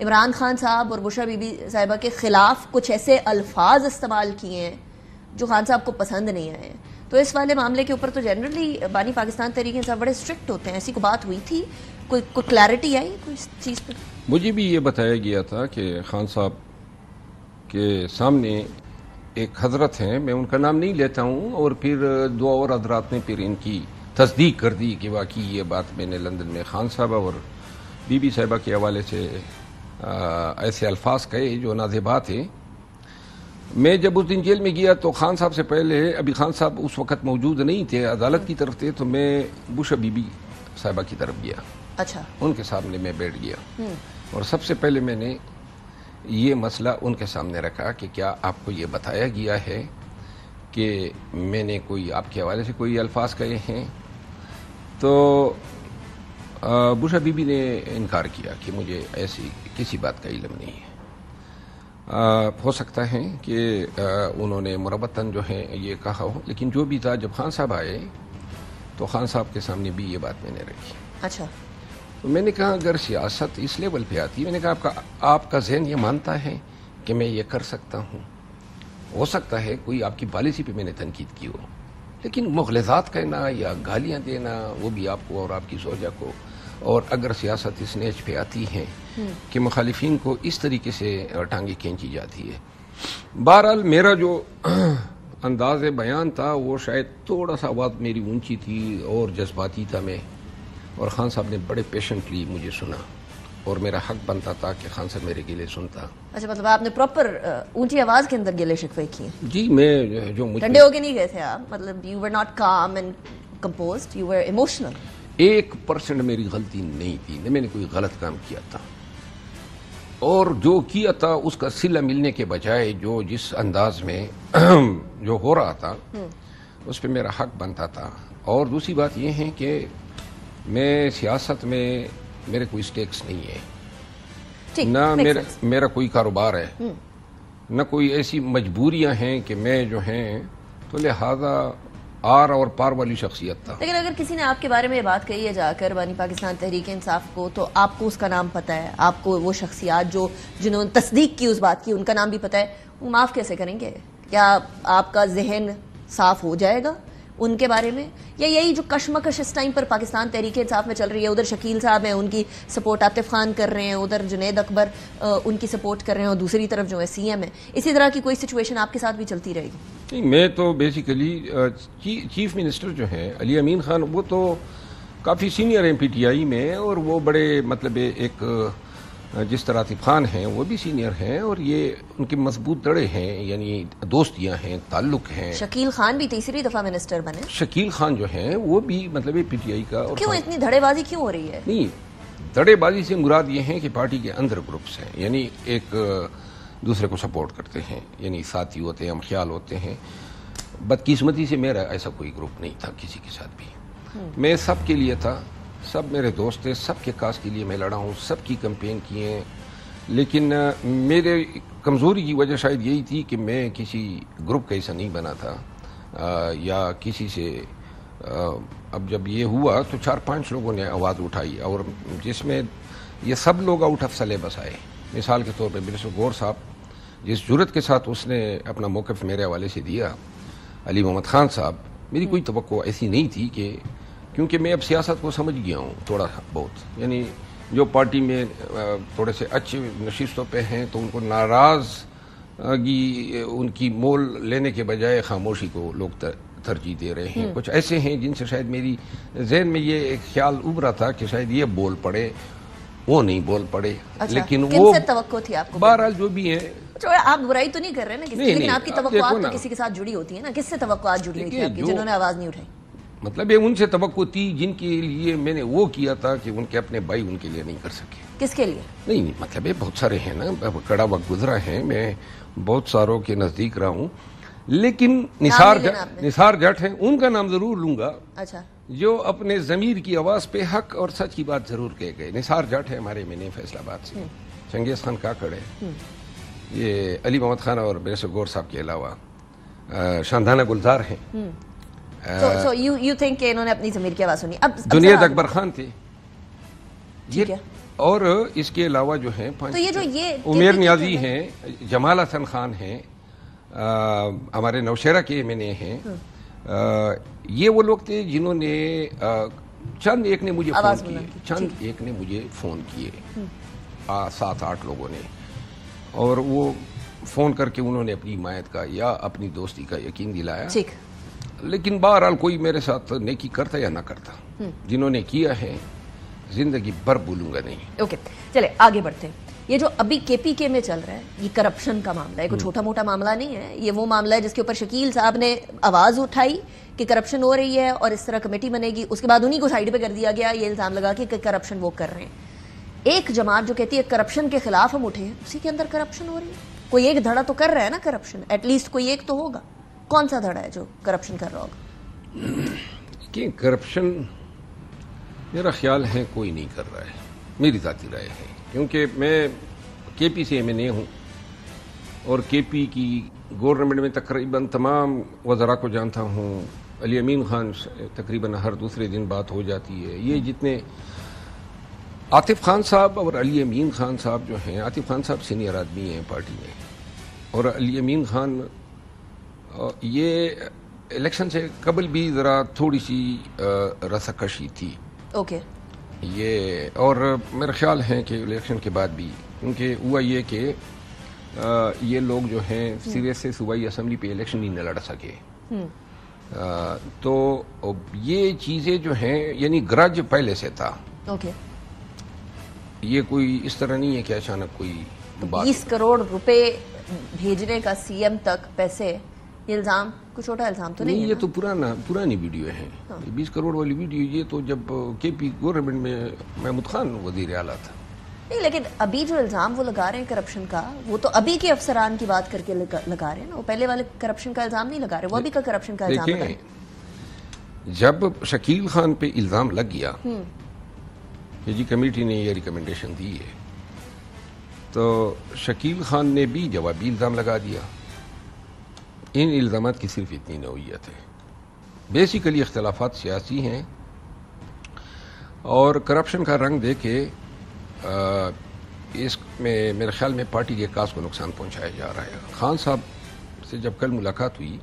عمران خان صاحب اور بشرا be be صاحبہ کے خلاف کچھ ایسے الفاظ استعمال کیے ہیں جو خان صاحب کو پسند نہیں آئے ہیں. تو اس والے معاملے کے اوپر تو جنرلی بانی پاکستان تحریک انصاف بڑے اسٹرکٹ ہوتے ہیں. ایسی کوئی بات ہوئی تھی, کوئی کلیئرٹی آئی کوئی چیز پہ؟ مجھے بھی یہ بتایا گیا تھا کہ خان صاحب کے سامنے ایک حضرت ہیں, میں ان کا نام نہیں لیتا ہوں, اور پھر دو اور حضرات نے پھر ان کی تصدیق کر دی کہ واقعی یہ بات میں نے لندن میں خان صاحبہ اور بی بی صاحبہ کے حوالے سے ایسے الفاظ کہے جو نازیبا تھے. میں جب اس دن جیل میں گیا تو خان صاحب سے پہلے, ابھی خان صاحب اس وقت موجود نہیں تھے, عدالت کی طرف تھے, تو میں بشرا بی بی صاحبہ کی طرف گیا. اچھا. ان کے سامنے میں بیٹھ گیا اور سب سے پہلے میں نے یہ مسئلہ ان کے سامنے رکھا کہ کیا آپ کو یہ بتایا گیا ہے کہ میں نے کوئی آپ کے حوالے سے کوئی الفاظ کہے ہیں؟ تو بشرا بی بی نے انکار کیا کہ مجھے ایسی کسی بات کا علم نہیں ہے. ہو سکتا ہے کہ انہوں نے مربتاً جو ہے یہ کہا ہو, لیکن جو بھی تھا جب خان صاحب آئے تو خان صاحب کے سامنے بھی یہ بات میں نے رکھی. اچھا. تو میں نے کہا اگر سیاست اس لیول پہ آتی, میں نے کہا آپ کا ذہن یہ مانتا ہے کہ میں یہ کر سکتا ہوں؟ ہو سکتا ہے کوئی آپ کی پالیسی پہ میں نے تنقید کی ہو, لیکن مغلظات کہنا یا گالیاں دینا وہ بھی آپ کو اور آپ کی زوجہ کو, اور اگر سیاست اس نیچ پہ آتی ہے کہ مخالفین کو اس طریقے سے ٹانگیں کھینچی جاتی ہے. بہرحال میرا جو انداز بیان تھا وہ شاید تھوڑا سا بات میری اونچی تھی اور جذباتی تھا میں, اور خان صاحب نے بڑے پیشنٹلی مجھے سنا اور میرا حق بنتا تھا کہ خان صاحب میرے گلے سنتا. اچھا, مطلب آپ نے پراپر اونچی آواز کے اندر گلے شکوے کیے؟ جی, میں جو مجھے ٹھنڈے ہو کے نہیں گئے تھے آپ, مطلب you were not calm and composed, you were emotional. 1% میری غلطی نہیں تھی, نہ میں نے کوئی غلط کام کیا تھا, اور جو کیا تھا اس کا صلہ ملنے کے بجائے جو جس انداز میں جو ہو رہا تھا اس پہ میرا حق بنتا تھا. اور دوسری بات یہ ہے کہ میں سیاست میں میرے کوئی سٹیکس نہیں ہے, نہ میرا کوئی کاروبار ہے, نہ کوئی ایسی مجبوریاں ہیں کہ میں جو ہیں, تو لہذا آر اور پار والی شخصیت تھا. لیکن اگر کسی نے آپ کے بارے میں یہ بات کہی ہے جا کر بانی پاکستان تحریک انصاف کو, تو آپ کو اس کا نام پتہ ہے, آپ کو وہ شخصیات جنہوں نے تصدیق کی اس بات کی ان کا نام بھی پتہ ہے, وہ معاف کیسے کریں گے؟ کیا آپ کا ذہن صاف ہو جائے گا ان کے بارے میں؟ یا یہی جو کشمکش اس ٹائم پر پاکستان تحریک انصاف میں چل رہی ہے, ادھر شکیل صاحب ہیں ان کی سپورٹ عاطف خان کر رہے ہیں, ادھر جنید اکبر ان کی سپورٹ کر رہے ہیں, اور دوسری طرف جو ہے سی ایم ہے, اسی طرح کی کوئی سچویشن آپ کے ساتھ بھی چلتی رہے گی؟ نہیں, میں تو بیسیکلی چیف منسٹر جو ہیں علی امین خان, وہ تو کافی سینئر ہیں پی ٹی آئی میں, اور وہ بڑے مطلب ایک جس طرح عاطف خان ہیں وہ بھی سینئر ہیں, اور یہ ان کے مضبوط دڑے ہیں, یعنی دوستیاں ہیں, تعلق ہیں. شکیل خان بھی تیسری دفعہ منسٹر بنے. شکیل خان جو ہیں وہ بھی مطلب پی ٹی آئی کا. کیوں اتنی دھڑے بازی کیوں ہو رہی ہے؟ نہیں, دھڑے بازی سے مراد یہ ہے کہ پارٹی کے اندر گروپس ہیں, یعنی ایک دوسرے کو سپورٹ کرتے ہیں, یعنی ساتھی ہوتے ہیں, ہم خیال ہوتے ہیں. بدقسمتی سے میرا ایسا کوئی گروپ نہیں تھا کسی کے ساتھ بھی. میں سب کے لیے تھا, سب میرے دوست تھے, سب کے کاز کے لیے میں لڑا ہوں, سب کی کمپین کی ہیں, لیکن میرے کمزوری کی وجہ شاید یہی تھی کہ میں کسی گروپ کا حصہ نہیں بنا تھا یا کسی سے. اب جب یہ ہوا تو 4-5 لوگوں نے آواز اٹھائی, اور جس میں یہ سب لوگ آؤٹ آف سلیبس آئے. مثال کے طور پہ برسو گور صاحب جس جرت کے ساتھ اس نے اپنا موقف میرے حوالے سے دیا, علی محمد خان صاحب, میری کوئی توقع ایسی نہیں تھی کہ, کیونکہ میں اب سیاست کو سمجھ گیا ہوں تھوڑا بہت, یعنی جو پارٹی میں تھوڑے سے اچھے نشستوں پہ ہیں تو ان کو ناراضگی ان کی مول لینے کے بجائے خاموشی کو لوگ ترجیح دے رہے ہیں. کچھ ایسے ہیں جن سے شاید میری ذہن میں یہ ایک خیال ابھرا تھا کہ شاید یہ بول پڑے, وہ نہیں بول پڑے. لیکن وہ توقع تھی آپ کو؟ بہرحال جو بھی ہے, آپ برائی تو نہیں کر رہے نا کسی, لیکن آپ کی توقعات تو کسی کے ساتھ جڑی ہوتی ہے نا. کس سے توقعات جڑی ہوئی تھی آپ کی جنہوں نے آواز نہیں اٹھائی؟ مطلب یہ ان سے توقع تھی جن کے لیے میں نے وہ کیا تھا کہ ان کے اپنے بھائی ان کے لیے نہیں کر سکے. کس کے لیے؟ نہیں, مطلب یہ بہت سارے ہیں نا, کڑا وقت گزرا ہے, میں بہت ساروں کے نزدیک رہا ہوں, لیکن نثار جٹ ہیں, ان کا نام ضرور لوں گا. اچھا. جو اپنے ضمیر کی آواز پہ حق اور سچ کی بات ضرور کہہ گئے. نثار جٹ ہے ہمارے میں نے فیصل آباد سے, چنگیز خان کاکڑ ہے, یہ علی محمد خان اور برسو گور صاحب کے علاوہ شاندانہ گلزار ہیں. So you think کہ انہوں نے اپنی ضمیر کی آواز سنی. اب جنید اکبر خان تھے, اور اس کے علاوہ جو ہیں تو یہ عمیر نیازی ہیں، جمال حسن خان ہیں، ہمارے نوشہرہ کے ایم این اے ہیں، یہ وہ لوگ تھے جنہوں نے چند ایک نے مجھے فون کیے 7-8 لوگوں نے، اور وہ فون کر کے انہوں نے اپنی حمایت کا یا اپنی دوستی کا یقین دلایا. لیکن بہرحال کوئی میرے ساتھ نیکی کرتا یا نہ کرتا، جنہوں نے کیا ہے زندگی بھر بھولوں گا نہیں. اوکے چلے آگے بڑھتے ہیں. یہ جو ابھی کے پی کے میں چل رہا ہے یہ کرپشن کا معاملہ ہے، کوئی چھوٹا موٹا معاملہ نہیں ہے، یہ وہ معاملہ ہے جس کے اوپر شکیل صاحب نے آواز اٹھائی کہ کرپشن ہو رہی ہے اور اس طرح کمیٹی بنے گی، اس کے بعد انہی کو سائیڈ پہ کر دیا گیا یہ الزام لگا کہ کرپشن وہ کر رہے ہیں. ایک جماعت جو کہتی ہے کرپشن کے خلاف ہم اٹھے، اسی کے اندر کرپشن ہو رہی ہے. کوئی ایک دھڑا تو کر رہا ہے نا کرپشن، ایٹ لیسٹ کوئی ایک تو ہوگا. کون سا دھڑا ہے جو کرپشن کر رہا ہوگا؟ کہ کرپشن میرا خیال ہے کوئی نہیں کر رہا ہے، میری ذاتی رائے ہے، کیونکہ میں کے پی سے ایم این اے ہوں اور کے پی کی گورنمنٹ میں تقریباً تمام وزراء کو جانتا ہوں. علی امین خان تقریباً ہر دوسرے دن بات ہو جاتی ہے. یہ جتنے عاطف خان صاحب اور علی امین خان صاحب جو ہیں، عاطف خان صاحب سینئر آدمی ہیں پارٹی میں، اور علی امین خان یہ الیکشن سے قبل بھی ذرا تھوڑی سی رسکشی تھی. اوکے. یہ اور میرا خیال ہے کہ الیکشن کے بعد بھی، کیونکہ ہوا یہ کہ یہ لوگ جو ہیں سیریس سے صوبائی اسمبلی پہ الیکشن ہی نہ لڑ سکے. تو یہ چیزیں جو ہیں یعنی گرج پہلے سے تھا. اوکے. یہ کوئی اس طرح نہیں ہے کہ اچانک کوئی 20 کروڑ روپے بھیجنے کا سی ایم تک پیسے، یہ الزام کوئی چھوٹا الزام تو نہیں ہے. یہ تو پرانی ویڈیو ہے. 20 کروڑ والی ویڈیو یہ تو جب کے پی گورنمنٹ میں محمود خان وزیر اعلیٰ تھا. نہیں، لیکن ابھی جو الزام وہ لگا رہے ہیں کرپشن کا، وہ تو ابھی کے افسران کی بات کر کے لگا رہے ہیں نا، وہ پہلے والے کرپشن کا الزام نہیں لگا رہے، وہ ابھی کا کرپشن کا الزام لگا رہے ہیں. جب شکیل خان پہ الزام لگ گیا کہ جی کمیٹی نے یہ ریکمنڈیشن دی ہے، تو شکیل خان نے بھی جوابی الزام لگا دیا. ان الزامات کی صرف اتنی نوعیت ہے. بیسیکلی اختلافات سیاسی ہیں اور کرپشن کا رنگ دے کے اس میں میرے خیال میں پارٹی کے کاز کو نقصان پہنچایا جا رہا ہے. خان صاحب سے جب کل ملاقات ہوئی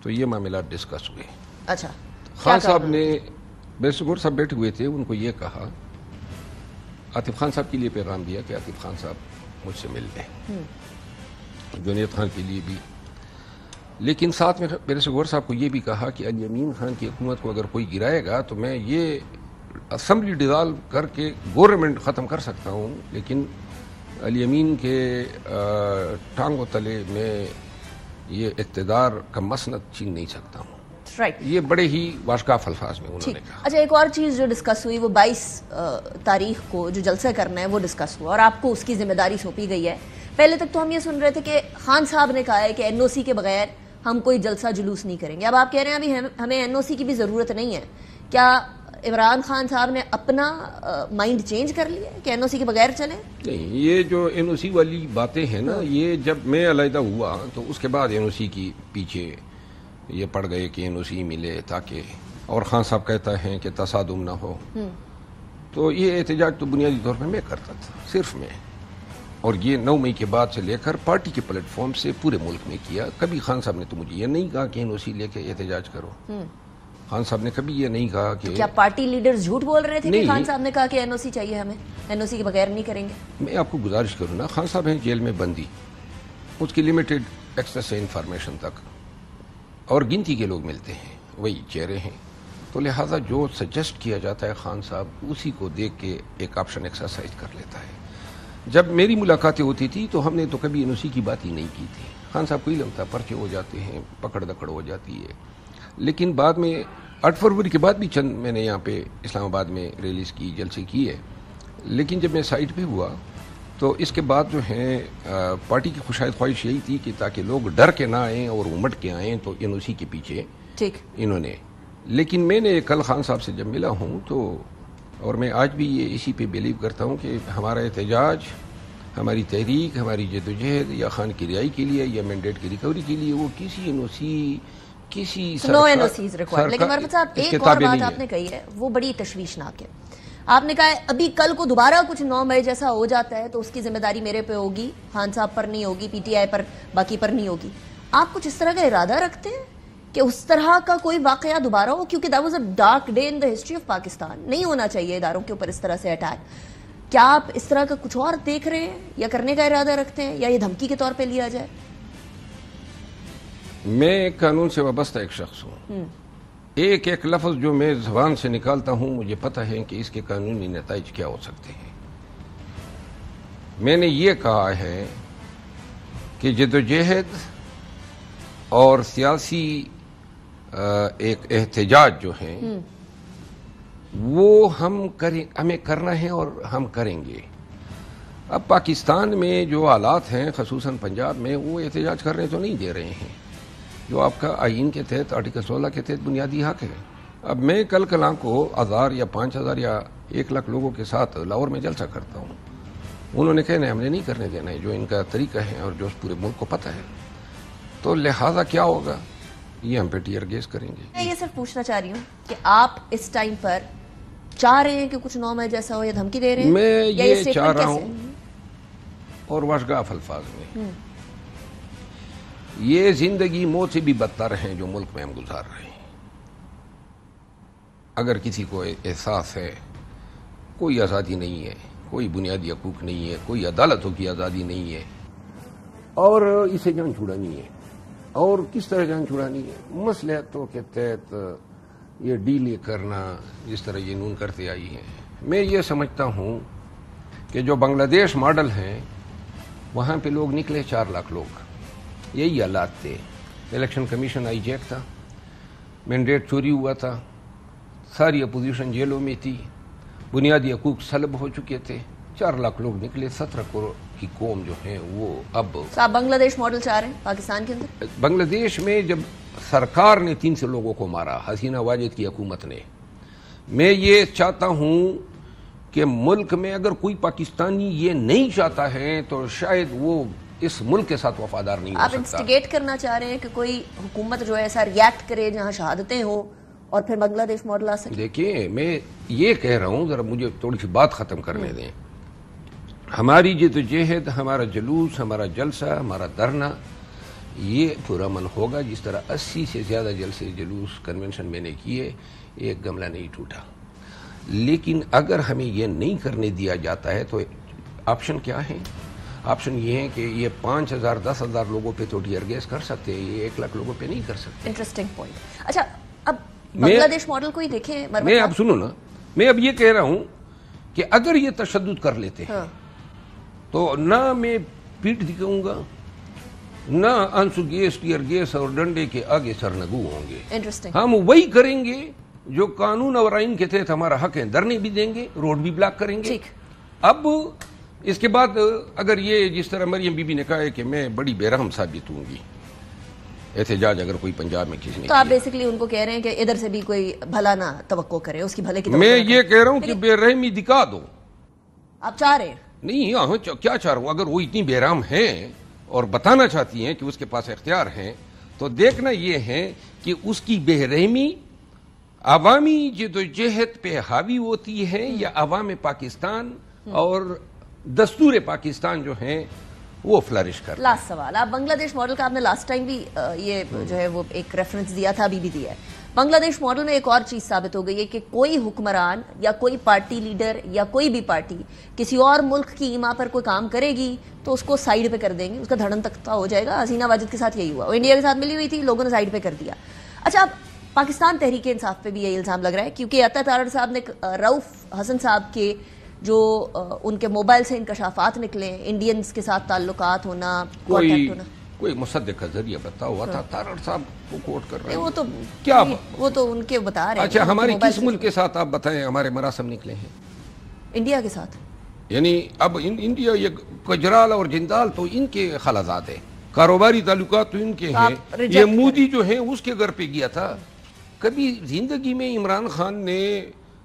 تو یہ معاملات ڈسکس ہوئے. اچھا. خان صاحب نے بیسگور صاحب بیٹھے ہوئے تھے، ان کو یہ کہا، عاطف خان صاحب کے لیے پیغام دیا کہ عاطف خان صاحب مجھ سے مل لیں، جنید خان کے لیے بھی. لیکن ساتھ میں بیسگور صاحب کو یہ بھی کہا کہ علی امین خان کی حکومت کو اگر کوئی گرائے گا تو میں یہ اسمبلی ڈیزالو کر کے گورنمنٹ ختم کر سکتا ہوں، لیکن علی امین کے ٹانگوں تلے میں یہ اقتدار کا مسند چھین نہیں سکتا ہوں. یہ بڑے ہی واشگاف الفاظ میں انہوں نے کہا. اچھا، ایک اور چیز جو ڈسکس ہوئی وہ 22 تاریخ کو جو جلسہ کرنا ہے وہ ڈسکس ہوا اور آپ کو اس کی ذمہ داری سونپی گئی ہے. پہلے تک تو ہم یہ سن رہے تھے کہ خان صاحب نے کہا ہے کہ این او سی کے بغیر ہم کوئی جلسہ جلوس نہیں کریں گے. اب آپ کہہ رہے ہیں ابھی ہمیں این او سی کی بھی ضرورت نہیں ہے. کیا عمران خان صاحب نے اپنا مائنڈ چینج کر لیا کہ این او سی کے بغیر چلیں؟ نہیں، یہ جو این او سی والی باتیں ہیں نا، یہ جب میں علیحدہ ہوا تو اس کے بعد این او سی کی پیچھے یہ پڑ گئے کہ این او سی ملے تاکہ، اور خان صاحب کہتا ہے کہ تصادم نہ ہو. تو یہ احتجاج تو بنیادی طور پہ میں کرتا تھا، صرف میں، اور یہ 9 مئی کے بعد سے لے کر پارٹی کے پلیٹ فارم سے پورے ملک میں کیا. کبھی خان صاحب نے تو مجھے یہ نہیں کہا کہ این او سی لے کے احتجاج کرو. خان صاحب نے کبھی یہ نہیں کہا کہ کیا پارٹی لیڈرز جھوٹ بول رہے تھے کہ خان صاحب نے کہا کہ این او سی چاہیے ہمیں، این او سی کے بغیر نہیں کریں گے؟ میں آپ کو گزارش کروں نا، خان صاحب ہیں جیل میں بندی، اس کی لمیٹڈ ایکسیس ہے انفارمیشن تک، اور گنتی کے لوگ ملتے ہیں، وہی چہرے ہیں. تو لہٰذا جو سجیسٹ کیا جاتا ہے خان صاحب اسی کو دیکھ کے ایک آپشن ایکسرسائز کر لیتا ہے. جب میری ملاقاتیں ہوتی تھی تو ہم نے تو کبھی این او سی کی بات ہی نہیں کی تھی. خان صاحب کو علم تھا، پرچے ہو جاتے ہیں، پکڑ دکڑ ہو جاتی ہے. لیکن بعد میں 8 فروری کے بعد بھی چند میں نے یہاں پہ اسلام آباد میں ریلیز کی، جلسے کیے. لیکن جب میں سائٹ پہ ہوا تو اس کے بعد جو ہے پارٹی کی خوشائد خواہش یہی تھی کہ تاکہ لوگ ڈر کے نہ آئیں اور امٹ کے آئیں، تو این او سی کے پیچھے انہوں نے. لیکن میں نے کل خان صاحب سے جب ملا ہوں تو، اور میں آج بھی یہ اسی پہ بلیو کرتا ہوں کہ ہمارا احتجاج، ہماری تحریک، ہماری جدوجہد یا خان کی رہائی کے لیے یا مینڈیٹ کی ریکوری کے لیے وہ کسی این او سی نو این او سیز ریکوائرڈ. لیکن مرفت صاحب ایک اور بات آپ نے کہی ہے وہ بڑی تشویشناک ہے. آپ نے کہا ہے ابھی کل کو دوبارہ کچھ 9 مئی جیسا ہو جاتا ہے تو اس کی ذمہ داری میرے پہ ہوگی, خان صاحب پر نہیں ہوگی, پی ٹی آئی پر, باقی پر نہیں ہوگی. آپ کچھ اس طرح کا ارادہ رکھتے ہیں کہ اس طرح کا کوئی واقعہ دوبارہ ہو؟ کیونکہ that was a dark day in the history of Pakistan. نہیں ہونا چاہیے اداروں کے اوپر اس طرح سے اٹیک. کیا آپ اس طرح کا کچھ اور دیکھ رہے ہیں یا کرنے کا ارادہ رکھتے ہیں, یا یہ دھمکی کے طور پہ لیا جائے؟ میں قانون سے وابستہ ایک شخص ہوں. ایک ایک لفظ جو میں زبان سے نکالتا ہوں مجھے پتہ ہے کہ اس کے قانونی نتائج کیا ہو سکتے ہیں. میں نے یہ کہا ہے کہ جدوجہد اور سیاسی ایک احتجاج جو ہیں وہ ہمیں کرنا ہے اور ہم کریں گے. اب پاکستان میں جو حالات ہیں خصوصاً پنجاب میں وہ احتجاج کرنے تو نہیں دے رہے ہیں جو آپ کا آئین کے تحت آرٹیکل 16 کے تحت بنیادی حق ہے. اب میں کل کلاں کو 1000 یا 5000 یا 1 لاکھ لوگوں کے ساتھ لاہور میں جلسہ کرتا ہوں. انہوں نے کہنا ہے ہم نے نہیں کرنے دینا ہے, جو ان کا طریقہ ہے اور جو پورے ملک کو پتہ ہے. تو لہٰذا کیا ہوگا, یہ ہم پہ ٹیئر گیس کریں گے. میں یہ صرف پوچھنا چاہ رہی ہوں کہ آپ اس ٹائم پر چاہ رہے ہیں کہ کچھ 9 مئی جیسا ہو یا دھمکی دے رہے ہیں؟ میں یہ چاہ رہا ہوں اور واشگاف الفاظ میں, یہ زندگی موت سے بھی بدتر ہیں جو ملک میں ہم گزار رہے ہیں. اگر کسی کو احساس ہے کوئی آزادی نہیں ہے, کوئی بنیادی حقوق نہیں ہے, کوئی عدالتوں کی آزادی نہیں ہے اور اسے جان چھڑانی ہے, اور کس طرح جان چھڑانی ہے, مصلحتوں کے تحت یہ ڈیلے کرنا جس طرح یہ نون کرتے آئی ہے. میں یہ سمجھتا ہوں کہ جو بنگلہ دیش ماڈل ہیں وہاں پہ لوگ نکلے 4 لاکھ لوگ, یہی حالات تھے. الیکشن کمیشن آئی جیک تھا, مینڈیٹ چوری ہوا تھا, ساری اپوزیشن جیلوں میں تھی, بنیادی حقوق سلب ہو چکے تھے, 4 لاکھ لوگ نکلے. 17 کروڑ کی قوم جو ہیں وہ اب آپ بنگلہ دیش ماڈل چاہ رہے ہیں پاکستان کے اندر؟ بنگلہ دیش میں جب سرکار نے 300 لوگوں کو مارا, حسینہ واجد کی حکومت نے, میں یہ چاہتا ہوں کہ ملک میں اگر کوئی پاکستانی یہ نہیں چاہتا ہے تو شاید وہ اس ملک کے ساتھ وفادار نہیں ہو آپ سکتا. انسٹیگیٹ کرنا چاہ رہے ہیں کہ کوئی حکومت جو ہے ایسا ریئیکٹ کرے جہاں شہادتیں ہوں اور پھر بنگلہ دیش ماڈل آ سکے؟ دیکھیں میں یہ کہہ رہا ہوں, ذرا مجھے تھوڑی سی بات ختم کرنے دیں. ہماری جدوجہد, ہمارا جلوس, ہمارا جلسہ, ہمارا دھرنا یہ پرامن ہوگا. جس طرح 80 سے زیادہ جلسے جلوس کنونشن میں نے کیے, ایک گملہ نہیں ٹوٹا. لیکن اگر ہمیں یہ نہیں کرنے دیا جاتا ہے تو آپشن کیا ہے؟ آپشن یہ ہے کہ یہ 5000 10,000 لوگوں پہ تو ٹیئر گیس کر سکتے ہیں, یہ 1 لاکھ لوگوں پہ نہیں کر سکتے. Interesting point. اچھا اب بنگلہ دیش ماڈل کو ہی دیکھیں. میں اب سنو نا, میں اب یہ کہہ رہا ہوں کہ اگر یہ تشدد کر لیتے ہیں تو نہ میں پیٹ دکھاؤں گا, نہ آنسو گیس, ٹیئر گیس اور ڈنڈے کے آگے سرنگو ہوں گے. ہم وہی کریں گے جو قانون اور آئین کے تحت ہمارا حق ہے. دھرنے بھی دیں گے, روڈ بھی بلاک کریں گے. اب اس کے بعد اگر یہ جس طرح مریم بی بی نے کہا ہے کہ میں بڑی بے رحم ثابت ہوں گی احتجاج اگر کوئی پنجاب میں کسی نے, تو آپ بیسیکلی ان کو کہہ رہے ہیں کہ ادھر سے بھی کوئی بھلا نہ توقع کرے, اس کی بھلے کی. میں یہ کہہ رہا ہوں کہ بے رحمی دکھا دو. آپ چاہ رہے ہیں؟ نہیں, ہاں کیا چاہ رہا ہوں, اگر وہ اتنی بے رحم ہیں اور بتانا چاہتی ہیں کہ اس کے پاس اختیار ہیں تو دیکھنا یہ ہے کہ اس کی بے رحمی عوامی جدوجہد پہ حاوی ہوتی ہے یا عوام پاکستان اور دستور پاکستان جو ہیں وہ فلرش کر. لاسٹ سوال, آپ بنگلہ دیش ماڈل کا آپ نے لاسٹ ٹائم بھی یہ جو ہے وہ ایک ریفرنس دیا تھا, ابھی بھی دیا ہے. بنگلہ دیش ماڈل میں ایک اور چیز ثابت ہو گئی ہے کہ کوئی حکمران یا کوئی پارٹی لیڈر یا کوئی بھی پارٹی کسی اور ملک کی ایما پر کوئی کام کرے گی تو اس کو سائیڈ پہ کر دیں گے, اس کا دھڑن تختہ ہو جائے گا. حسینہ واجد کے ساتھ یہی ہوا, وہ انڈیا کے ساتھ ملی ہوئی تھی, لوگوں نے سائیڈ پہ کر دیا. اچھا اب پاکستان تحریک انصاف پہ بھی یہ الزام لگ رہا ہے کیونکہ عطا تارڑ صاحب نے رؤف حسن صاحب کے جو ان کے موبائل سے انکشافات نکلے, انڈینز کے ساتھ تعلقات ہونا, کانٹیکٹ ہونا. کوئی مصدق کا ذریعہ بتا ہوا تھا, تارڑ صاحب کو کوٹ کر رہے ہیں. وہ تو کیا وہ تو ان کے بتا رہے ہیں. اچھا ہمارے کس ملک کے ساتھ آپ بتائیں ہمارے مراسم نکلے ہیں؟ انڈیا کے ساتھ. یعنی اب انڈیا یہ گجرال اور جندال تو ان کے خالزاد ہیں, کاروباری تعلقات تو ان کے ہیں. یہ مودی جو ہیں اس کے گھر پہ گیا تھا. کبھی زندگی میں عمران خان نے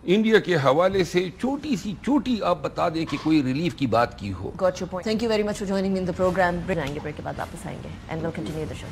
انڈیا کے حوالے سے چھوٹی سی چھوٹی آپ بتا دیں کہ کوئی ریلیف کی بات کی ہو؟ Got your point. Thank you very much for joining me in the program. آئیں گے بریک کے بعد واپس آئیں گے and we'll continue the show.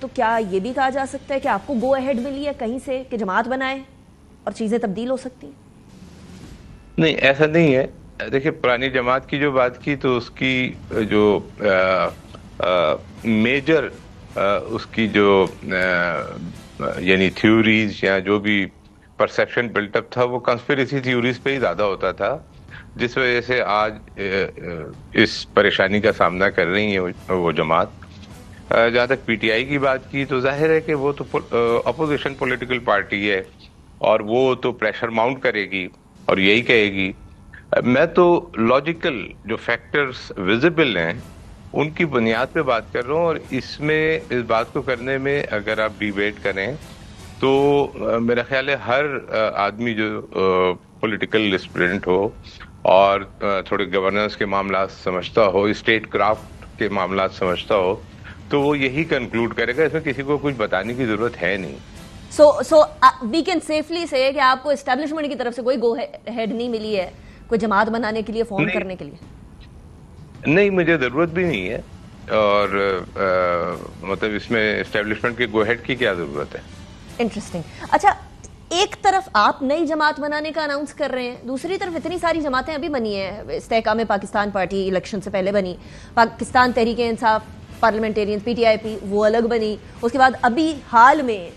تو کیا یہ بھی کہا جا سکتا ہے کہ آپ کو گو اہیڈ ملی ہے کہیں سے کہ جماعت بنائیں اور چیزیں تبدیل ہو سکتی ہیں؟ نہیں، ایسا نہیں ہے. دیکھیں، پرانی جماعت کی جو بات کی تو اس کی جو میجر اس کی جو یعنی تھیوریز یا جو بھی پرسیپشن بلٹ اپ تھا وہ کنسپیریسی تھیوریز پہ ہی زیادہ ہوتا تھا، جس وجہ سے آج اس پریشانی کا سامنا کر رہی ہے وہ جماعت. جہاں تک پی ٹی آئی کی بات کی تو ظاہر ہے کہ وہ تو اپوزیشن پولیٹیکل پارٹی ہے اور وہ تو پریشر ماؤنٹ کرے گی اور یہی کہے گی. میں تو لاجیکل جو فیکٹرز ویزیبل ہیں ان کی بنیاد پہ بات کر رہا ہوں، اور اس بات کو کرنے میں اگر آپ ڈیبیٹ کریں تو میرا خیال ہے ہر آدمی جو پولیٹیکل اسپرنٹ ہو اور تھوڑے گورننس کے معاملات سمجھتا ہو، اسٹیٹ کرافٹ کے معاملات سمجھتا ہو، تو وہ یہی کنکلوڈ کرے گا. اس میں کسی کو کچھ بتانے کی ضرورت ہے نہیں. سو وی کین سیفلی سے کہ آپ کو اسٹیبلشمنٹ کی طرف سے کوئی گو ہیڈ نہیں ملی ہے کوئی جماعت بنانے کے لیے، فارم کرنے کے لیے؟ نہیں، مجھے ضرورت بھی نہیں ہے، اور مطلب اس میں اسٹیبلشمنٹ کے گو ہیڈ کی کیا ضرورت ہے. انٹرسٹنگ. اچھا، ایک طرف آپ نئی جماعت بنانے کا اناؤنس کر رہے ہیں، دوسری طرف اتنی ساری جماعتیں ابھی بنی ہیں. استحکام پاکستان پارٹی الیکشن سے پہلے بنی، Pakistan Tehreek Insaf parliamentarian P T I پی وہ الگ بنی، اس کے بعد ابھی حال میں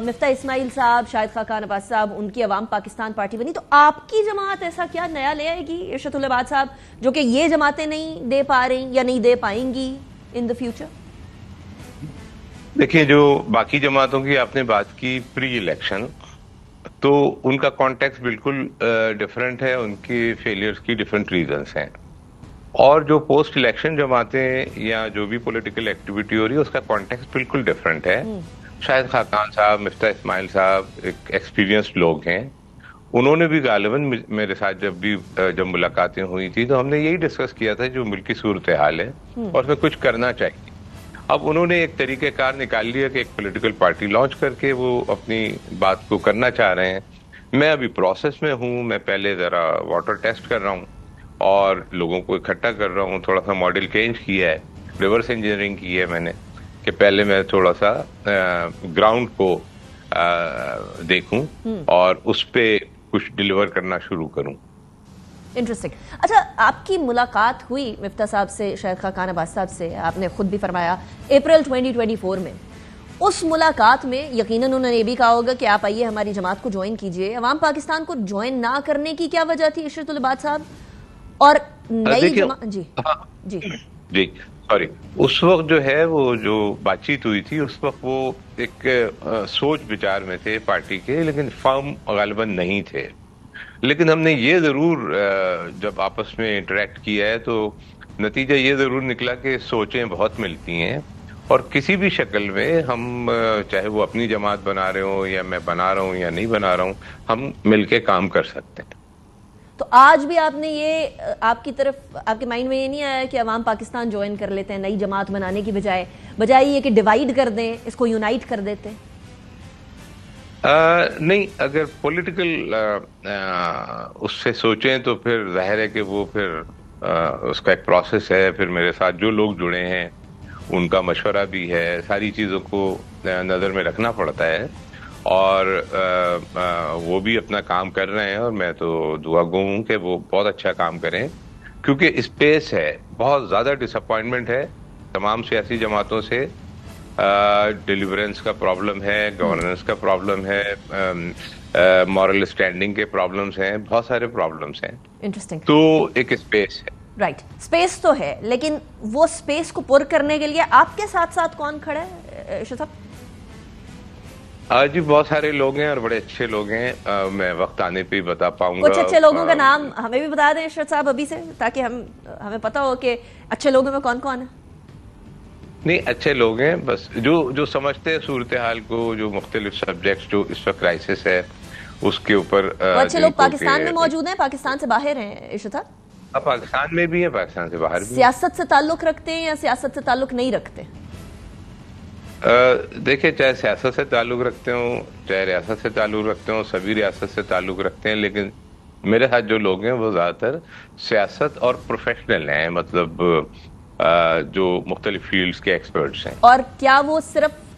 مفتاح اسماعیل صاحب، شاہد خاقان عباس صاحب، ان کی عوام پاکستان پارٹی بنی. تو آپ کی جماعت ایسا کیا نیا لے آئے گی ارشد العباد صاحب جو کہ یہ جماعتیں نہیں دے پا رہی یا نہیں دے پائیں گی ان دا فیوچر؟ دیکھیے، جو باقی جماعتوں کی آپ نے بات کی پری الیکشن، تو ان کا کانٹیکس بالکل ڈفرینٹ ہے، ان کی فیلئرز کی ڈفرینٹ ریزنز ہیں. اور جو پوسٹ الیکشن جماعتیں یا جو بھی پولیٹیکل ایکٹیویٹی ہو رہی ہے اس کا کانٹیکس بالکل ڈفرینٹ ہے. شاہد خاقان صاحب، مفتاح اسماعیل صاحب ایک ایکسپیرینسڈ لوگ ہیں. انہوں نے بھی غالباً میرے ساتھ جب ملاقاتیں ہوئی تھی تو ہم نے یہی ڈسکس کیا تھا جو ملکی صورتحال ہے اور اس میں کچھ کرنا چاہیے. اب انہوں نے ایک طریقہ کار نکال لیا کہ ایک پولیٹیکل پارٹی لانچ کر کے وہ اپنی بات کو کرنا چاہ رہے ہیں. میں ابھی پروسیس میں ہوں، میں پہلے ذرا واٹر ٹیسٹ کر رہا ہوں اور لوگوں کو اکٹھا کر رہا ہوں. تھوڑا سا ماڈل چینج کیا ہے، ریورس انجینئرنگ کی ہے میں نے، کہ پہلے میں تھوڑا سا گراؤنڈ کو دیکھوں اور اس پہ کچھ ڈیلیور کرنا شروع کروں. انٹرسٹنگ. اچھا، آپ کی ملاقات ہوئی مفتاح صاحب سے، شاہد خاقان عباس صاحب سے، آپ نے خود بھی فرمایا اپریل 2024 میں. اس ملاقات میں یقیناً انہوں نے یہ بھی کہا ہوگا کہ آپ آئیے ہماری جماعت کو جوائن کیجئے. عوام پاکستان کو جوائن نہ کرنے کی کیا وجہ تھی ارشد العباد صاحب؟ اور نئی جماعت جی سوری، اس وقت جو ہے وہ جو بات چیت ہوئی تھی اس وقت وہ ایک سوچ بچار میں تھے پارٹی کے، لیکن فارم غالباً نہیں تھے. لیکن ہم نے یہ ضرور جب آپس میں انٹریکٹ کیا ہے تو نتیجہ یہ ضرور نکلا کہ سوچیں بہت ملتی ہیں، اور کسی بھی شکل میں ہم چاہے وہ اپنی جماعت بنا رہے ہوں یا میں بنا رہا ہوں یا نہیں بنا رہا ہوں، ہم مل کے کام کر سکتے ہیں. تو آج بھی آپ نے یہ آپ کی طرف آپ کے مائنڈ میں یہ نہیں آیا کہ عوام پاکستان جوائن کر لیتے ہیں نئی جماعت بنانے کی بجائے یہ کہ ڈیوائیڈ کر دیں، اس کو یونائٹ کر دیتے ہیں؟ نہیں، اگر پولیٹیکل اس سے سوچیں تو پھر ظاہر ہے کہ وہ پھر اس کا ایک پروسیس ہے. پھر میرے ساتھ جو لوگ جڑے ہیں ان کا مشورہ بھی ہے، ساری چیزوں کو نظر میں رکھنا پڑتا ہے، اور وہ بھی اپنا کام کر رہے ہیں، اور میں تو دعا گو ہوں کہ وہ بہت اچھا کام کریں، کیونکہ اسپیس ہے. بہت زیادہ ڈس اپوائنٹمنٹ ہے تمام سیاسی جماعتوں سے. ڈیلیورنس کا پرابلم ہے، گورننس کا پرابلم ہے، مورل اسٹینڈنگ کے پرابلمس ہیں، بہت سارے پرابلمس ہیں. انٹرسٹنگ. تو ایک اسپیس ہے. رائٹ، اسپیس تو ہے، لیکن وہ اسپیس کو پر کرنے کے لیے آپ کے ساتھ ساتھ کون کھڑا ہے ارشد صاحب؟ جی بہت سارے لوگ ہیں اور بڑے اچھے لوگ ہیں. میں وقت آنے پہ ہی بتا پاؤں گا. کچھ اچھے لوگوں کا نام ہمیں بھی بتا دیں ارشد صاحب ابھی سے، تاکہ ہمیں پتا ہو کہ اچھے لوگوں میں کون کون ہے. نہیں، اچھے لوگ ہیں، بس جو سمجھتے ہیں صورتحال کو، جو مختلف سبجیکٹس جو اس وقت کرائسس ہے اس کے اوپر. اچھے لوگ پاکستان میں موجود ہیں، پاکستان سے باہر ہیں ارشد صاحب؟ پاکستان میں بھی ہیں، پاکستان سے باہر بھی. سیاست سے تعلق رکھتے ہیں یا سیاست سے تعلق نہیں رکھتے؟ دیکھیں، چاہے سیاست سے تعلق رکھتے ہوں، چاہے ریاست سے تعلق رکھتے ہوں، سبھی ریاست سے تعلق رکھتے ہیں، لیکن میرے ساتھ جو لوگ ہیں وہ زیادہ تر سیاست اور پروفیشنل ہیں، مطلب جو مختلف فیلڈز کے ایکسپرٹس ہیں. اور کیا وہ صرف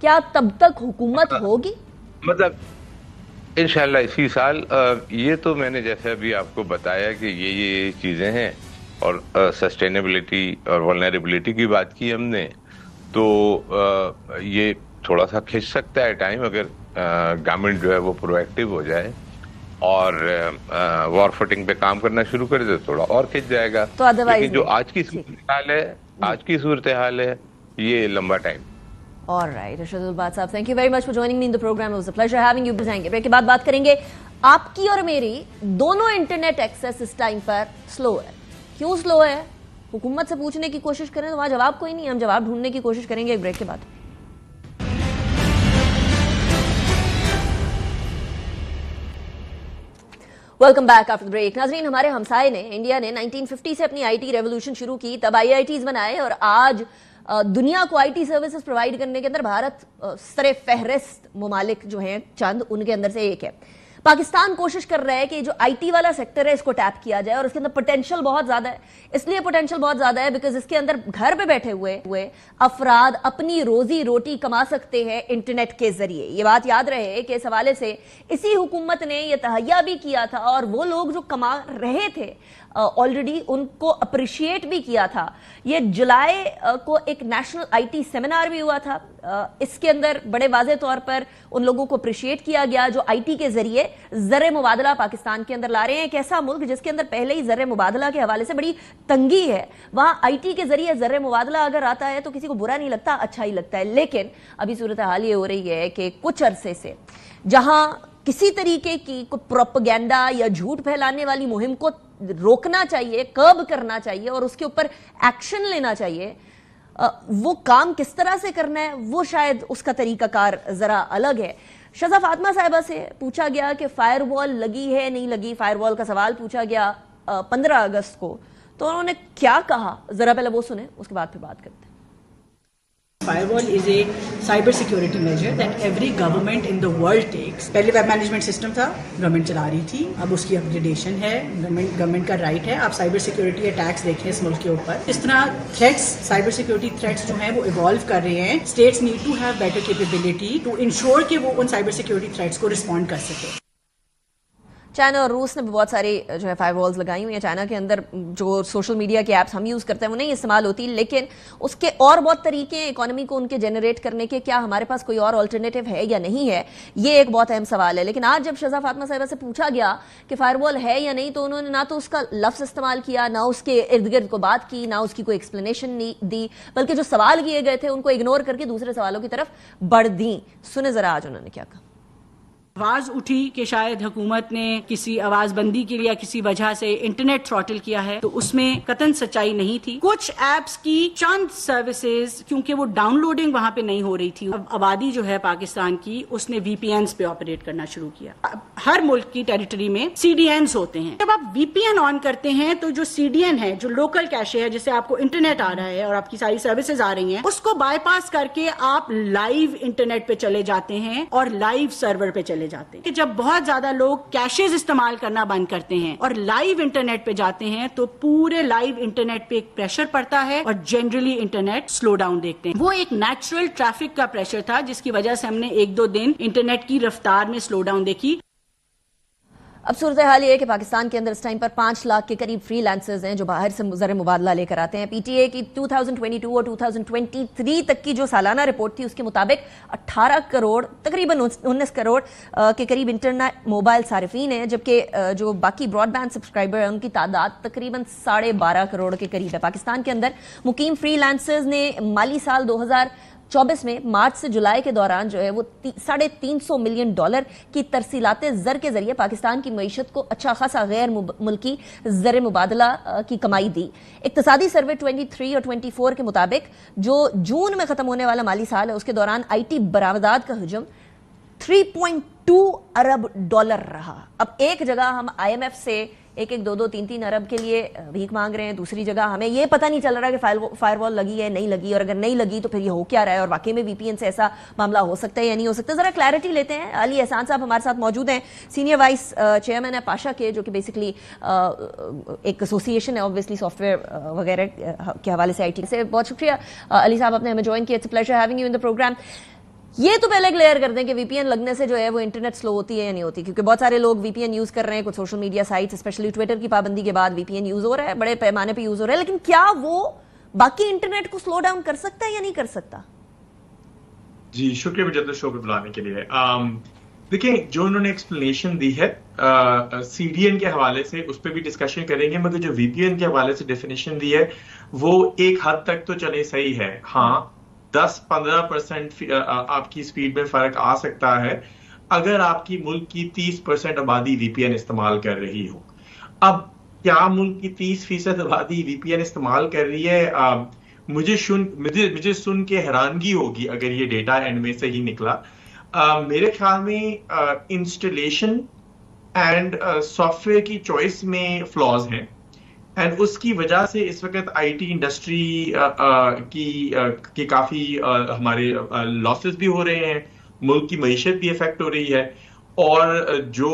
کیا تب تک حکومت ہوگی؟ مطلب انشاءاللہ اسی سال. یہ تو میں نے جیسے ابھی آپ کو بتایا کہ یہ چیزیں ہیں, اور سسٹینیبلٹی اور ولنریبلٹی کی بات کی ہم نے, تو یہ تھوڑا سا کھنچ سکتا ہے ٹائم اگر گورنمنٹ جو ہے وہ پرو ایکٹیو ہو جائے اور وار فوٹنگ پہ کام کرنا شروع کر دے, تھوڑا اور کھنچ جائے گا. لیکن جو آج کی صورتحال ہے یہ لمبا time. All right, Arshad Ulbad صاحب, thank you very much for joining me in the program. It was a pleasure having you. بتائیں بریک کے بعد بات کریں گے آپ کی اور میری دونوں انٹرنیٹ ایکسیس اس ٹائم پر سلو ہے. کیوں سلو ہے؟ حکومت سے پوچھنے کی کوشش کریں تو وہاں جواب کوئی نہیں, ہم جواب ڈھونڈنے کی کوشش کریں گے ایک بریک کے بعد. Welcome back after break. ناظرین, ہمارے ہمسائے نے, انڈیا نے 1950 سے اپنی آئی ٹی ریولوشن شروع کی, تب IITs بنائے, اور آج دنیا کو آئی ٹی سروسز پرووائڈ کرنے کے اندر بھارت سر فہرست ممالک جو ہیں چند ان کے اندر سے ایک ہے. پاکستان کوشش کر رہا ہے کہ جو آئی ٹی والا سیکٹر ہے اس کو ٹیپ کیا جائے, اور اس کے اندر پوٹینشیل بہت زیادہ ہے. اس لیے پوٹینشیل بہت زیادہ ہے بیکاز اس کے اندر گھر پہ بیٹھے ہوئے افراد اپنی روزی روٹی کما سکتے ہیں انٹرنیٹ کے ذریعے. یہ بات یاد رہے کہ اس حوالے سے اسی حکومت نے یہ تہیہ بھی کیا تھا, اور وہ لوگ جو کما رہے تھے آلریڈی ان کو اپریشیٹ بھی کیا تھا. یہ جولائی کو ایک نیشنل آئی ٹی سیمینار بھی ہوا تھا, اس کے اندر بڑے واضح طور پر ان لوگوں کو اپریشیٹ کیا گیا جو آئی ٹی کے ذریعے زر مبادلہ پاکستان کے اندر لا رہے ہیں. ایک ایسا ملک جس کے اندر پہلے ہی زر مبادلہ کے حوالے سے بڑی تنگی ہے, وہاں آئی ٹی کے ذریعے زر مبادلہ اگر آتا ہے تو کسی کو برا نہیں لگتا, اچھا ہی لگتا ہے. لیکن ابھی صورتحال یہ ہو رہی ہے کہ کچھ عرصے سے جہاں کسی طریقے کی پروپیگنڈا یا جھوٹ پھیلانے والی مہم کو روکنا چاہیے, کرب کرنا چاہیے اور اس کے اوپر ایکشن لینا چاہیے, وہ کام کس طرح سے کرنا ہے وہ شاید اس کا طریقہ کار ذرا الگ ہے. شہزہ فاطمہ صاحبہ سے پوچھا گیا کہ فائر وال لگی ہے نہیں لگی, فائر وال کا سوال پوچھا گیا 15 اگست کو, تو انہوں نے کیا کہا ذرا پہلے وہ سنیں, اس کے بعد پھر بات کرتے ہیں. Firewall is a cyber security measure that every government in the world takes. پہلے ویب مینجمنٹ سسٹم تھا, گورنمنٹ چلا رہی تھی, اب اس کی اپگریڈیشن ہے, گورنمنٹ کا رائٹ ہے. آپ سائبر سیکورٹی اٹیکس دیکھیں اس ملک کے اوپر, اس طرح تھریٹس, سائبر سیکورٹی تھریٹس جو ہیں وہ ایوالو کر رہے ہیں. States need to have better capability to ensure کہ وہ ان سائبر سیکورٹی تھریٹس کو رسپونڈ کر سکے. چائنا اور روس نے بہت ساری جو ہے فائر والز لگائی ہوئی ہیں. چائنا کے اندر جو سوشل میڈیا کے ایپس ہم یوز کرتے ہیں وہ نہیں استعمال ہوتی, لیکن اس کے اور بہت طریقے ہیں اکانومی کو ان کے جنریٹ کرنے کے. کیا ہمارے پاس کوئی اور آلٹرنیٹیو ہے یا نہیں ہے, یہ ایک بہت اہم سوال ہے. لیکن آج جب شہزہ فاطمہ صاحبہ سے پوچھا گیا کہ فائر وال ہے یا نہیں, تو انہوں نے نہ تو اس کا لفظ استعمال کیا, نہ اس کے ارد گرد کو بات کی, نہ اس کی کوئی ایکسپلینیشن دی, بلکہ جو سوال کیے گئے تھے ان کو اگنور کر کے دوسرے سوالوں کی طرف بڑھ دیں. سنیں ذرا آج انہوں نے کیا کہا. آواز اٹھی کہ شاید حکومت نے کسی آواز بندی کے لیے کسی وجہ سے انٹرنیٹ تھروٹل کیا ہے, تو اس میں قطعاً سچائی نہیں تھی. کچھ ایپس کی چند سروسز کیونکہ وہ ڈاؤن لوڈنگ وہاں پہ نہیں ہو رہی تھی, اب آبادی جو ہے پاکستان کی اس نے VPNs پہ آپریٹ کرنا شروع کیا. ہر ملک کی ٹیریٹری میں CDNs ہوتے ہیں. جب آپ VPN آن کرتے ہیں تو جو CDN ہے, جو لوکل کیشے ہے, جسے آپ کو انٹرنیٹ آ رہا ہے اور آپ کی ساری سروسز آ رہی ہیں, اس کو بائی پاس کر کے آپ لائیو انٹرنیٹ پہ چلے جاتے ہیں اور لائیو سرور پہ چلے جاتے ہیں. کہ جب بہت زیادہ لوگ کیشز استعمال کرنا بند کرتے ہیں اور لائیو انٹرنیٹ پہ جاتے ہیں تو پورے لائیو انٹرنیٹ پہ ایک پریشر پڑتا ہے اور جنرلی انٹرنیٹ سلو ڈاؤن دیکھتے ہیں. وہ ایک نیچرل ٹریفک کا پریشر تھا جس کی وجہ سے ہم نے 1-2 دن انٹرنیٹ کی رفتار میں سلو ڈاؤن دیکھی. اب صورتحال یہ ہے کہ پاکستان کے اندر اس ٹائم پر 5 لاکھ کے قریب فری لانسرز ہیں جو باہر سے زر مبادلہ لے کر آتے ہیں. PTA کی 2022 اور 2023 تک کی جو سالانہ رپورٹ تھی اس کے مطابق 18 کروڑ تقریباً 19 کروڑ کے قریب انٹرنیٹ موبائل صارفین ہیں, جبکہ جو باقی براڈ بینڈ سبسکرائبر ہیں ان کی تعداد تقریباً 12.5 کروڑ کے قریب ہے. پاکستان کے اندر مقیم فری لانسرز نے مالی سال 2024 میں مارچ سے جولائی کے دوران جو ہے وہ $350 ملین کی ترسیلات زر کے ذریعے پاکستان کی معیشت کو اچھا خاصا غیر ملکی زر مبادلہ کی کمائی دی. اقتصادی سروے 23 اور 24 کے مطابق جو جون میں ختم ہونے والا مالی سال ہے اس کے دوران آئی ٹی برآمدات کا حجم $3.2 ارب رہا. اب ایک جگہ ہم IMF سے 1-2 3 ارب کے لیے بھیک مانگ رہے ہیں, دوسری جگہ ہمیں یہ پتہ نہیں چل رہا کہ فائر وال لگی ہے نہیں لگی, اور اگر نہیں لگی تو پھر یہ ہو کیا رہا ہے, اور واقعی میں VPN سے ایسا معاملہ ہو سکتا ہے یا نہیں ہو سکتا. ذرا کلیئرٹی لیتے ہیں. علی احسان صاحب ہمارے ساتھ موجود ہیں, سینئر وائس چیئرمین ہے پاشا کے, جو کہ بیسکلی ایک ایسوسیشن ہے اوبویسلی سافٹ ویئر وغیرہ کے حوالے سے آئی ٹی سے. بہت شکریہ علی صاحب, آپ نے ہمیں جوائن کیا. It's a pleasure having you in the programme. یہ تو پہلے کلیئر کر دیں کہ وی پی این لگنے سے جو ہے وہ انٹرنیٹ سلو ہوتی ہے یا نہیں ہوتی، کیونکہ بہت سارے لوگ وی پی این یوز کر رہے ہیں، کچھ social media sites especially Twitter کی پابندی کے بعد وی پی این یوز ہو رہا ہے، بڑے پیمانے پہ یوز ہو رہا ہے، لیکن کیا وہ باقی انٹرنیٹ کو سلو ڈاؤن کر سکتا ہے یا نہیں کر سکتا؟ جی شکریہ مجدد شو پہ بلانے کے لیے. دیکھیں جو انہوں نے ایکسپلینیشن دی ہے سی ڈی این کے حوالے سے اس پہ بھی ڈسکشن کریں گے، مگر جو وی پی این کے حوالے سے ڈیفینیشن دی ہے وہ ایک حد تک تو چلے صحیح ہے. ہاں 10-15% آپ کی سپیڈ میں فرق آ سکتا ہے اگر آپ کی ملک کی 30% آبادی وی پی این استعمال کر رہی ہو. اب کیا ملک کی 30% آبادی وی پی این استعمال کر رہی ہے؟ مجھے سن کے حیرانگی ہوگی اگر یہ ڈیٹا اینڈ میں سے ہی نکلا. میرے خیال میں انسٹالیشن اینڈ سافٹ ویئر کی چوائس میں فلاز ہیں، اینڈ اس کی وجہ سے اس وقت آئی ٹی انڈسٹری کی کافی ہمارے لاسز بھی ہو رہے ہیں، ملک کی معیشت بھی افیکٹ ہو رہی ہے، اور جو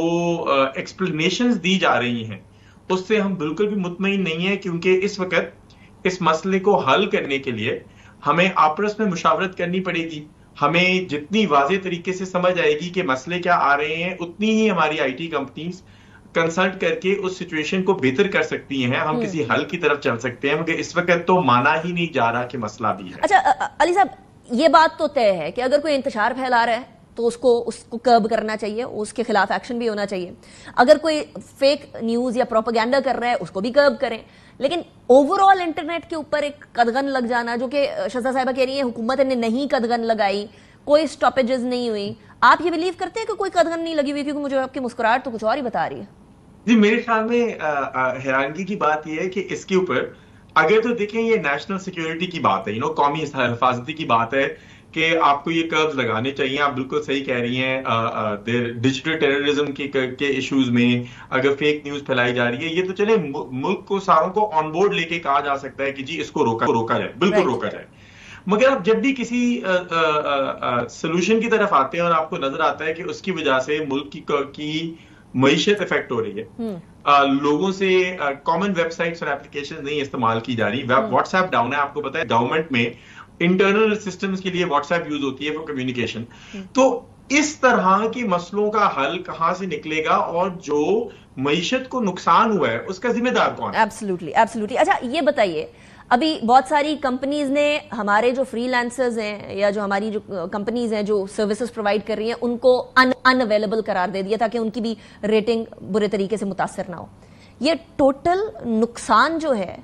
ایکسپلینیشنز دی جا رہی ہیں اس سے ہم بالکل بھی مطمئن نہیں ہیں، کیونکہ اس وقت اس مسئلے کو حل کرنے کے لیے ہمیں آپس میں مشاورت کرنی پڑے گی. ہمیں جتنی واضح طریقے سے سمجھ آئے گی کہ مسئلے کیا آ رہے ہیں، اتنی ہی ہماری آئی ٹی کمپنیز کنسلٹ کر کے اس سچویشن کو بہتر کر سکتی ہیں، ہم کسی حل کی طرف چل سکتے ہیں، مگر اس وقت تو مانا ہی نہیں جا رہا کہ مسئلہ بھی ہے. اچھا علی صاحب، یہ بات تو طے ہے کہ اگر کوئی انتشار پھیلا رہا ہے تو اس کو کرب کرنا چاہیے، اس کے خلاف ایکشن بھی ہونا چاہیے. اگر کوئی فیک نیوز یا پروپیگنڈا کر رہا ہے اس کو بھی کرب کریں، لیکن اوور آل انٹرنیٹ کے اوپر ایک قدغن لگ جانا، جو کہ شہزاد صاحبہ کہہ رہی ہیں حکومت نے نہیں قدغن لگائی، کوئی سٹاپیجز نہیں ہوئی، آپ یہ بلیو کرتے ہیں کہ کوئی قدغن نہیں لگی ہوئی؟ کیونکہ مجھے آپ کی مسکراہٹ تو کچھ اور ہی بتا رہی ہے. جی میرے خیال میں حیرانگی کی بات یہ ہے کہ اس کے اوپر اگر تو دیکھیں یہ نیشنل سیکیورٹی کی بات ہے، قومی حفاظتی کی بات ہے کہ آپ کو یہ کربز لگانے چاہیے. آپ بالکل صحیح کہہ رہی ہیں، ڈیجیٹل ٹیررزم کے ایشوز میں اگر فیک نیوز پھیلائی جا رہی ہے، یہ تو چلے ملک کو ساروں کو آن بورڈ لے کے کہا جا سکتا ہے کہ جی اس کو روکا جائے، بالکل روکا جائے. مگر آپ جب بھی کسی سولوشن کی طرف آتے ہیں اور آپ کو نظر آتا ہے کہ اس کی وجہ سے ملک کی معیشت افیکٹ ہو رہی ہے، لوگوں سے کامن ویب سائٹس اور اپلیکیشن نہیں استعمال کی جا رہی، واٹس ایپ ڈاؤن ہے. آپ کو پتا ہے گورنمنٹ میں انٹرنل سسٹمز کے لیے واٹس ایپ یوز ہوتی ہے فار کمیونیکیشن. تو اس طرح کے مسئلوں کا حل کہاں سے نکلے گا، اور جو معیشت کو نقصان ہوا ہے اس کا ذمہ دار کون ہے؟ ایبسلیوٹلی. اچھا یہ بتائیے، ابھی بہت ساری کمپنیز نے ہمارے جو فری لانسرز ہیں یا جو ہماری جو کمپنیز ہیں جو سروسز پرووائڈ کر رہی ہیں ان کو ان اویلیبل قرار دے دیا تاکہ ان کی بھی ریٹنگ برے طریقے سے متاثر نہ ہو. یہ ٹوٹل نقصان جو ہے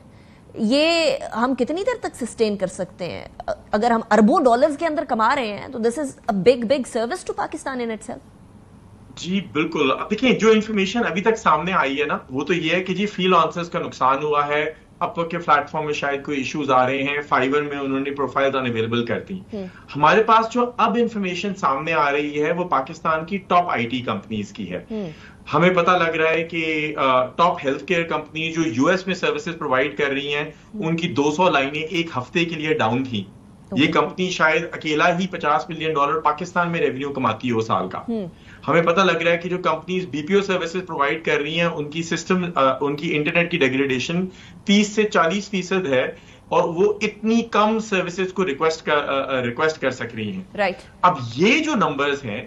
یہ ہم کتنی دیر تک سسٹین کر سکتے ہیں؟ اگر ہم اربوں ڈالرز کے اندر کما رہے ہیں تو this is a big service to Pakistan in itself. جی بالکل. دیکھیں جو انفارمیشن ابھی تک سامنے آئی ہے نا، وہ تو یہ ہے کہ جی فری لانسرز کا نقصان ہوا ہے، اپ ورک کے پلیٹ فارم میں شاید کوئی ایشوز آ رہے ہیں، فائیور میں انہوں نے پروفائلز ان اویلیبل کر دی. ہمارے پاس جو اب انفارمیشن سامنے آ رہی ہے وہ پاکستان کی ٹاپ آئی ٹی کمپنیز کی ہے. ہمیں پتہ لگ رہا ہے کہ ٹاپ ہیلتھ کیئر کمپنی جو یو ایس میں سروسز پرووائڈ کر رہی ہیں، ان کی 200 لائنیں ایک ہفتے کے لیے ڈاؤن تھیں. یہ کمپنی شاید اکیلا ہی $50 ملین پاکستان میں ریونیو کماتی ہو سال کا. ہمیں پتہ لگ رہا ہے کہ جو کمپنیز بی پی او سروسز پرووائڈ کر رہی ہیں ان کی سسٹم، ان کی انٹرنیٹ کی ڈیگریڈیشن 30 سے 40% ہے، اور وہ اتنی کم سروسز کو ریکویسٹ کر سک رہی ہیں. رائٹ. اب یہ جو نمبرز ہیں